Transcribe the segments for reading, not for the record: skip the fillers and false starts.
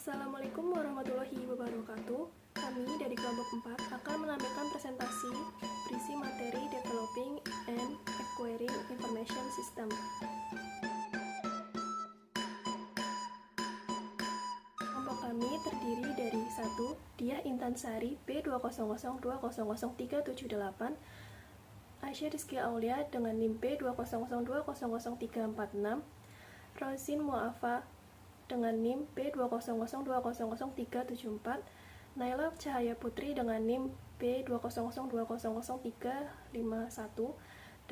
Assalamualaikum warahmatullahi wabarakatuh. Kami dari kelompok 4 akan menampilkan presentasi berisi materi Developing and Acquiring Information System. Kelompok kami terdiri dari 1. Diah Intansari B200200378, Aisyah Rizky Aulia dengan NIM B200200346, Rosin Muafa dengan NIM B200200374, Naila Cahaya Putri dengan NIM B200200351,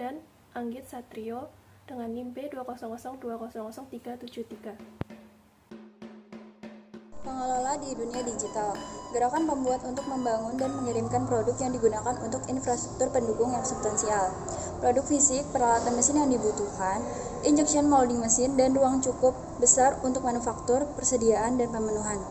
dan Anggit Satrio dengan NIM B200200373. Pengelola di dunia digital, gerakan pembuat untuk membangun dan mengirimkan produk yang digunakan untuk infrastruktur pendukung yang substansial. Produk fisik, peralatan mesin yang dibutuhkan, injection molding mesin, dan ruang cukup besar untuk manufaktur, persediaan, dan pemenuhan.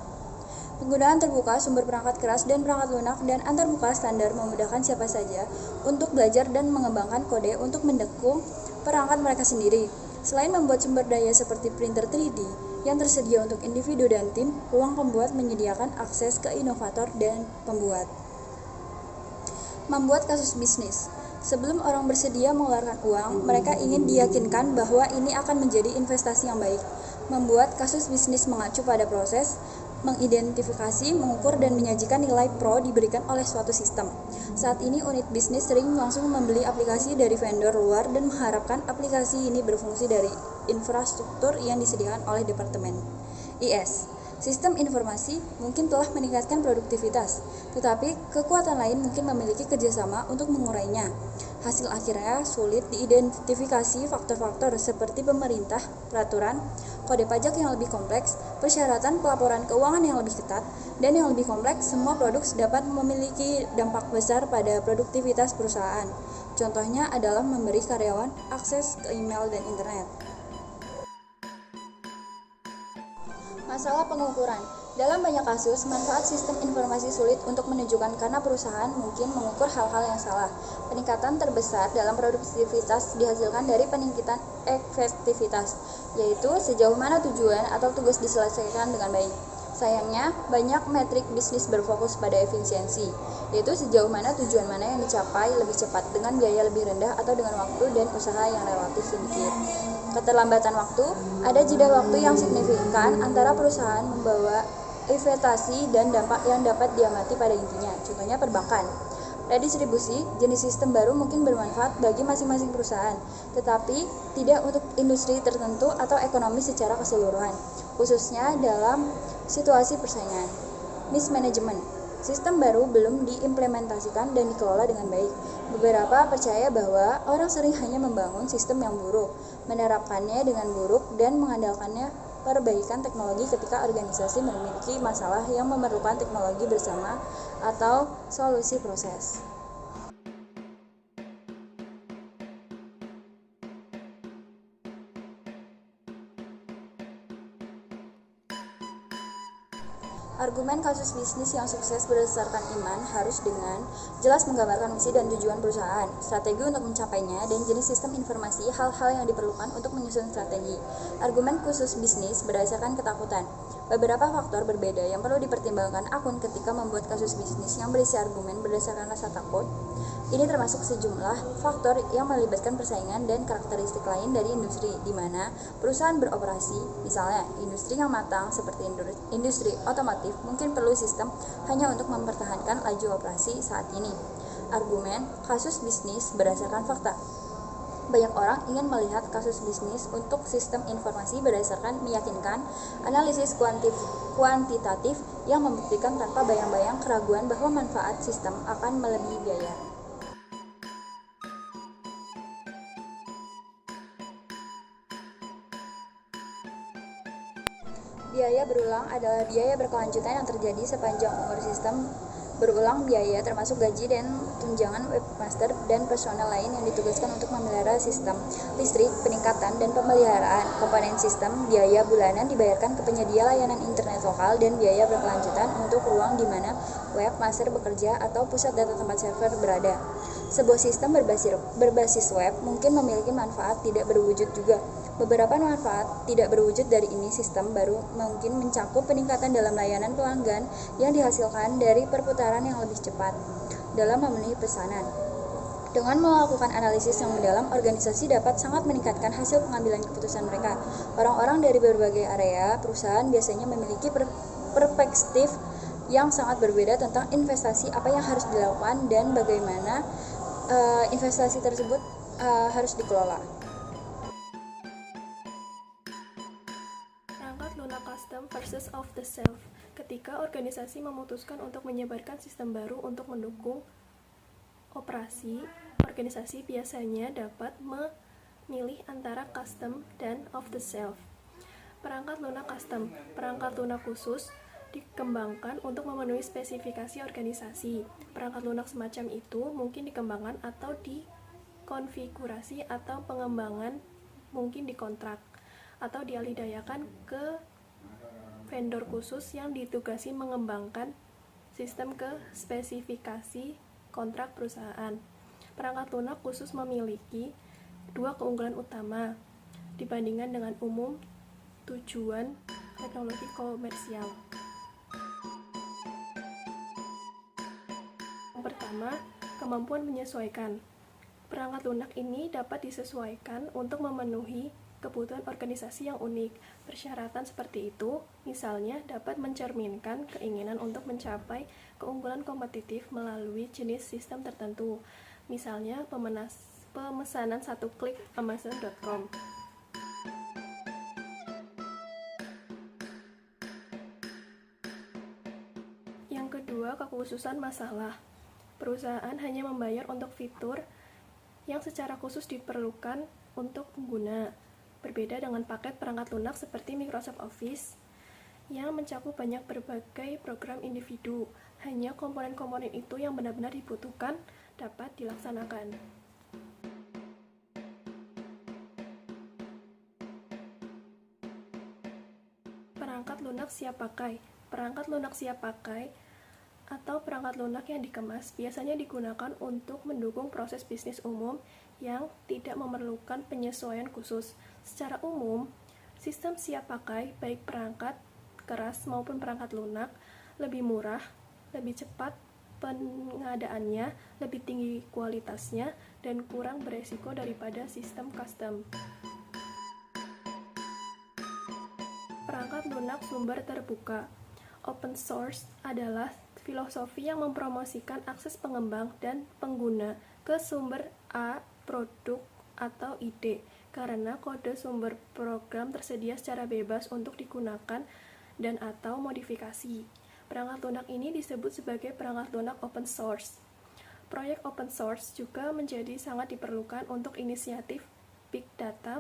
Penggunaan terbuka, sumber perangkat keras, dan perangkat lunak, dan antarmuka standar memudahkan siapa saja untuk belajar dan mengembangkan kode untuk mendukung perangkat mereka sendiri. Selain membuat sumber daya seperti printer 3D yang tersedia untuk individu dan tim, ruang pembuat menyediakan akses ke inovator dan pembuat. Membuat kasus bisnis. Sebelum orang bersedia mengeluarkan uang, mereka ingin diyakinkan bahwa ini akan menjadi investasi yang baik. Membuat kasus bisnis mengacu pada proses, mengidentifikasi, mengukur, dan menyajikan nilai pro diberikan oleh suatu sistem. Saat ini unit bisnis sering langsung membeli aplikasi dari vendor luar dan mengharapkan aplikasi ini berfungsi dari infrastruktur yang disediakan oleh Departemen IS. Sistem informasi mungkin telah meningkatkan produktivitas, tetapi kekuatan lain mungkin memiliki kerjasama untuk mengurainya. Hasil akhirnya sulit diidentifikasi faktor-faktor seperti pemerintah, peraturan, kode pajak yang lebih kompleks, persyaratan pelaporan keuangan yang lebih ketat, dan yang lebih kompleks. Semua produk dapat memiliki dampak besar pada produktivitas perusahaan. Contohnya adalah memberi karyawan akses ke email dan internet. Masalah pengukuran. Dalam banyak kasus, manfaat sistem informasi sulit untuk menunjukkan karena perusahaan mungkin mengukur hal-hal yang salah. Peningkatan terbesar dalam produktivitas dihasilkan dari peningkatan efektivitas, yaitu sejauh mana tujuan atau tugas diselesaikan dengan baik. Sayangnya, banyak metrik bisnis berfokus pada efisiensi, yaitu sejauh mana tujuan mana yang dicapai lebih cepat dengan biaya lebih rendah atau dengan waktu dan usaha yang relatif sedikit. Keterlambatan waktu, ada jeda waktu yang signifikan antara perusahaan membawa investasi dan dampak yang dapat diamati pada intinya. Contohnya perbankan. Redistribusi, jenis sistem baru mungkin bermanfaat bagi masing-masing perusahaan, tetapi tidak untuk industri tertentu atau ekonomi secara keseluruhan, khususnya dalam situasi persaingan. Mismanagement. Sistem baru belum diimplementasikan dan dikelola dengan baik. Beberapa percaya bahwa orang sering hanya membangun sistem yang buruk, menerapkannya dengan buruk, dan mengandalkannya perbaikan teknologi ketika organisasi memiliki masalah yang memerlukan teknologi bersama atau solusi proses. Argumen kasus bisnis yang sukses berdasarkan iman harus dengan jelas menggambarkan misi dan tujuan perusahaan, strategi untuk mencapainya, dan jenis sistem informasi, hal-hal yang diperlukan untuk menyusun strategi. Argumen khusus bisnis berdasarkan ketakutan. Beberapa faktor berbeda yang perlu dipertimbangkan akun ketika membuat kasus bisnis yang berisi argumen berdasarkan rasa takut. Ini termasuk sejumlah faktor yang melibatkan persaingan dan karakteristik lain dari industri di mana perusahaan beroperasi. Misalnya, industri yang matang seperti industri otomotif mungkin perlu sistem hanya untuk mempertahankan laju operasi saat ini. Argumen kasus bisnis berdasarkan fakta. Banyak orang ingin melihat kasus bisnis untuk sistem informasi berdasarkan meyakinkan analisis kuantitatif yang membuktikan tanpa bayang-bayang keraguan bahwa manfaat sistem akan melebihi biaya. Biaya berulang adalah biaya berkelanjutan yang terjadi sepanjang umur sistem berulang. Biaya termasuk gaji dan tunjangan webmaster dan personel lain yang ditugaskan untuk memelihara sistem, listrik, peningkatan, dan pemeliharaan komponen sistem. Biaya bulanan dibayarkan ke penyedia layanan internet lokal, dan biaya berkelanjutan untuk ruang di mana webmaster bekerja atau pusat data tempat server berada. Sebuah sistem berbasis web mungkin memiliki manfaat tidak berwujud juga. Beberapa manfaat tidak berwujud dari ini sistem baru mungkin mencakup peningkatan dalam layanan pelanggan yang dihasilkan dari perputaran yang lebih cepat dalam memenuhi pesanan. Dengan melakukan analisis yang mendalam, organisasi dapat sangat meningkatkan hasil pengambilan keputusan mereka. Orang-orang dari berbagai area perusahaan biasanya memiliki perspektif yang sangat berbeda tentang investasi, apa yang harus dilakukan, dan bagaimana investasi tersebut harus dikelola. Perangkat lunak custom versus off the shelf. Ketika organisasi memutuskan untuk menyebarkan sistem baru untuk mendukung operasi, organisasi biasanya dapat memilih antara custom dan off the shelf. Perangkat lunak custom, perangkat lunak khusus dikembangkan untuk memenuhi spesifikasi organisasi. Perangkat lunak semacam itu mungkin dikembangkan atau dikonfigurasi atau pengembangan mungkin dikontrak atau dialihdayakan ke vendor khusus yang ditugasi mengembangkan sistem ke spesifikasi kontrak perusahaan. Perangkat lunak khusus memiliki dua keunggulan utama dibandingkan dengan umum tujuan teknologi komersial. Yang pertama, kemampuan menyesuaikan. Perangkat lunak ini dapat disesuaikan untuk memenuhi kebutuhan organisasi yang unik. Persyaratan seperti itu, misalnya, dapat mencerminkan keinginan untuk mencapai keunggulan kompetitif melalui jenis sistem tertentu. Misalnya, pemesanan satu klik Amazon.com. Yang kedua, kekhususan masalah. Perusahaan hanya membayar untuk fitur yang secara khusus diperlukan untuk pengguna. Berbeda dengan paket perangkat lunak seperti Microsoft Office yang mencakup berbagai program individu. Hanya komponen-komponen itu yang benar-benar dibutuhkan dapat dilaksanakan. Perangkat lunak siap pakai. Perangkat lunak siap pakai atau perangkat lunak yang dikemas biasanya digunakan untuk mendukung proses bisnis umum yang tidak memerlukan penyesuaian khusus. Secara umum, sistem siap pakai, baik perangkat keras maupun perangkat lunak, lebih murah, lebih cepat pengadaannya, lebih tinggi kualitasnya, dan kurang beresiko daripada sistem custom. Perangkat lunak sumber terbuka. Open source adalah filosofi yang mempromosikan akses pengembang dan pengguna ke sumber A, produk, atau ide, karena kode sumber program tersedia secara bebas untuk digunakan dan atau modifikasi. Perangkat lunak ini disebut sebagai perangkat lunak open source. Proyek open source juga menjadi sangat diperlukan untuk inisiatif big data,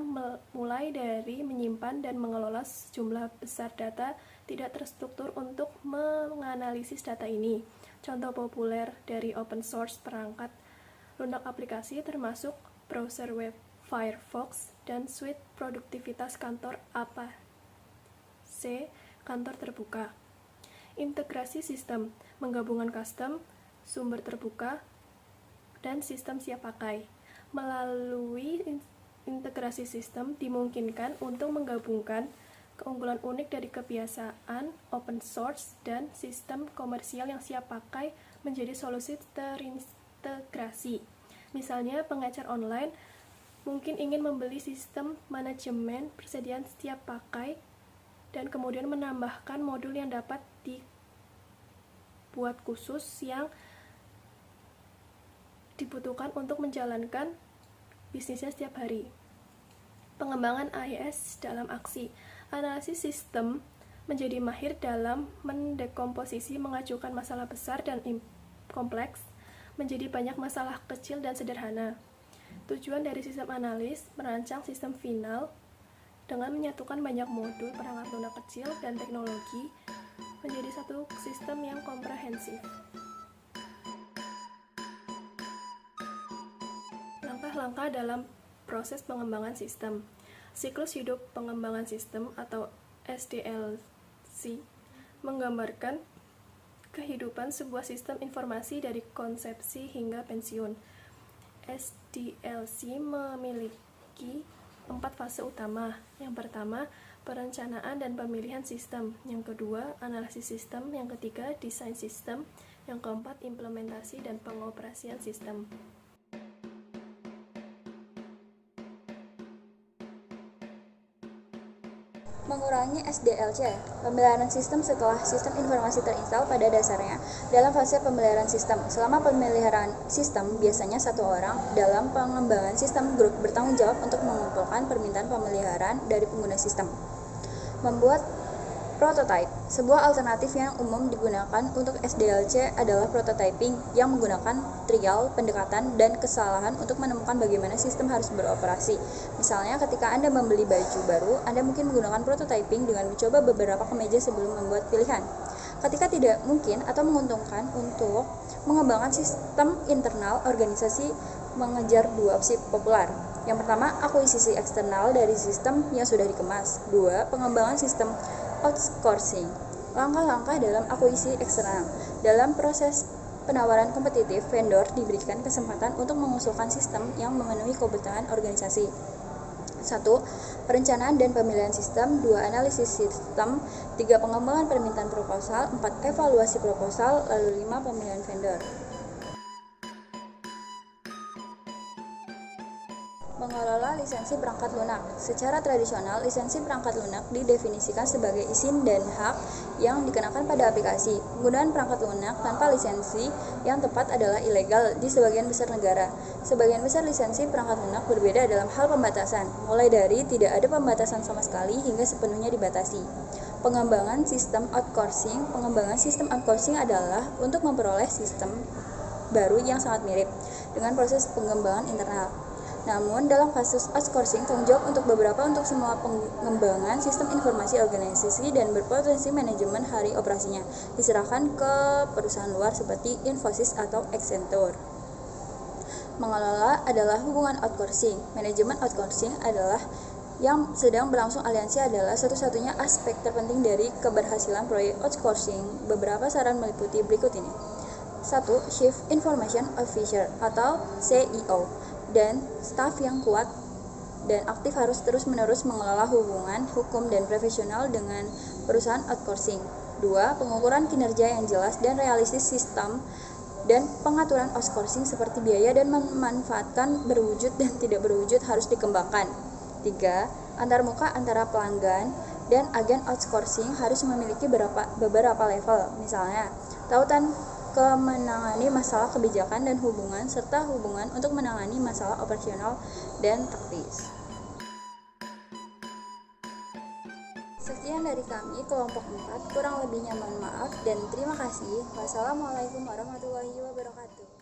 mulai dari menyimpan dan mengelola sejumlah besar data tidak terstruktur untuk menganalisis data ini. Contoh populer dari open source perangkat lunak aplikasi termasuk browser web Firefox dan suite produktivitas kantor Apache kantor terbuka. Integrasi sistem, menggabungkan custom, sumber terbuka, dan sistem siap pakai. Melalui integrasi sistem dimungkinkan untuk menggabungkan keunggulan unik dari kebiasaan open source dan sistem komersial yang siap pakai menjadi solusi terintegrasi. Misalnya, pengecer online mungkin ingin membeli sistem manajemen persediaan siap pakai dan kemudian menambahkan modul yang dapat dibuat khusus yang dibutuhkan untuk menjalankan bisnisnya setiap hari. Pengembangan AIS dalam aksi. Analisis sistem menjadi mahir dalam mendekomposisi mengajukan masalah besar dan kompleks menjadi banyak masalah kecil dan sederhana. Tujuan dari sistem analis merancang sistem final dengan menyatukan banyak modul perangkat lunak kecil dan teknologi menjadi satu sistem yang komprehensif. Langkah-langkah dalam proses pengembangan sistem. Siklus hidup pengembangan sistem atau SDLC menggambarkan kehidupan sebuah sistem informasi dari konsepsi hingga pensiun. SDLC memiliki 4 fase utama. Yang pertama, perencanaan dan pemilihan sistem. Yang kedua, analisis sistem. Yang ketiga, desain sistem. Yang keempat, implementasi dan pengoperasian sistem. Mengurangi SDLC, pemeliharaan sistem setelah sistem informasi terinstal pada dasarnya. Dalam fase pemeliharaan sistem, selama pemeliharaan sistem, biasanya satu orang dalam pengembangan sistem grup bertanggung jawab untuk mengumpulkan permintaan pemeliharaan dari pengguna sistem. Membuat prototype, sebuah alternatif yang umum digunakan untuk SDLC adalah prototyping yang menggunakan trial, pendekatan, dan kesalahan untuk menemukan bagaimana sistem harus beroperasi. Misalnya, ketika Anda membeli baju baru, Anda mungkin menggunakan prototyping dengan mencoba beberapa kemeja sebelum membuat pilihan. Ketika tidak mungkin atau menguntungkan untuk mengembangkan sistem internal organisasi mengejar dua opsi populer. Yang pertama, akuisisi eksternal dari sistem yang sudah dikemas. Dua, pengembangan sistem outsourcing. Langkah-langkah dalam akuisisi eksternal. Dalam proses penawaran kompetitif, vendor diberikan kesempatan untuk mengusulkan sistem yang memenuhi kebutuhan organisasi. 1. Perencanaan dan pemilihan sistem. 2. Analisis sistem. 3. Pengembangan permintaan proposal. 4. Evaluasi proposal. Lalu 5. Pemilihan vendor. Mengelola lisensi perangkat lunak. Secara tradisional, lisensi perangkat lunak didefinisikan sebagai izin dan hak yang dikenakan pada aplikasi. Penggunaan perangkat lunak tanpa lisensi yang tepat adalah ilegal di sebagian besar negara. Sebagian besar lisensi perangkat lunak berbeda dalam hal pembatasan, mulai dari tidak ada pembatasan sama sekali hingga sepenuhnya dibatasi. Pengembangan sistem outsourcing. Pengembangan sistem outsourcing adalah untuk memperoleh sistem baru yang sangat mirip dengan proses pengembangan internal. Namun, dalam kasus outsourcing, tanggung jawab untuk semua pengembangan sistem informasi organisasi dan berpotensi manajemen hari operasinya diserahkan ke perusahaan luar seperti Infosys atau Accenture. Mengelola adalah hubungan outsourcing. Manajemen outsourcing adalah yang sedang berlangsung aliansi adalah satu-satunya aspek terpenting dari keberhasilan proyek outsourcing. Beberapa saran meliputi berikut ini. 1. Chief Information Officer atau CEO dan staf yang kuat dan aktif harus terus-menerus mengelola hubungan hukum dan profesional dengan perusahaan outsourcing. 2. Pengukuran kinerja yang jelas dan realistis sistem dan pengaturan outsourcing seperti biaya dan memanfaatkan berwujud dan tidak berwujud harus dikembangkan. 3. Antarmuka antara pelanggan dan agen outsourcing harus memiliki beberapa level, misalnya tautan menangani masalah kebijakan dan hubungan, serta hubungan untuk menangani masalah operasional dan taktis. Sekian dari kami, kelompok 4, kurang lebihnya mohon maaf dan terima kasih. Wassalamualaikum warahmatullahi wabarakatuh.